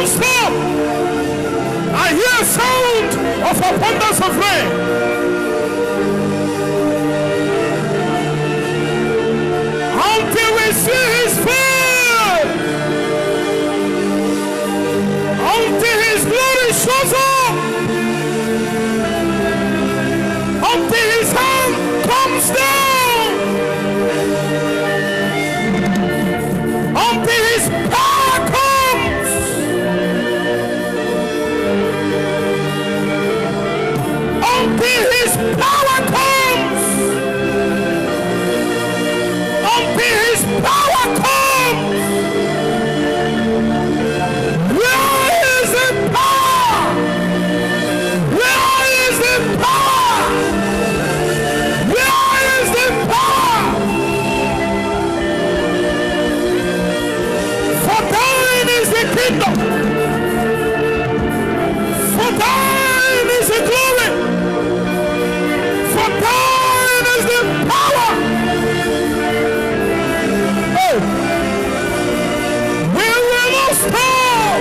won't stop. I hear a sound of abundance of rain. Until we see his face, until his glory shows up, until his hand comes down, until his power comes. Until his power comes. Until his power comes. Where is the power? Where is the power? Where is the power? For thine is the kingdom. For thine is the glory. For thine is the power. Hey. We will not stop.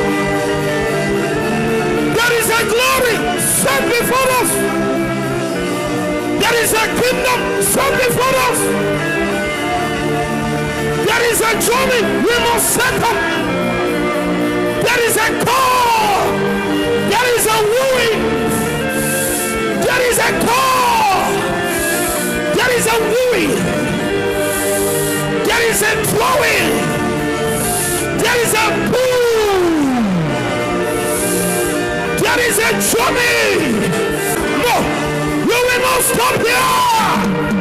There is a glory set before us. There is a kingdom set before us. There is a journey we must set up. There is a call. There is a wooing. There is a call. There is a wooing. There is a drawing. There is a pull. There is a journey. No, you will not stop here.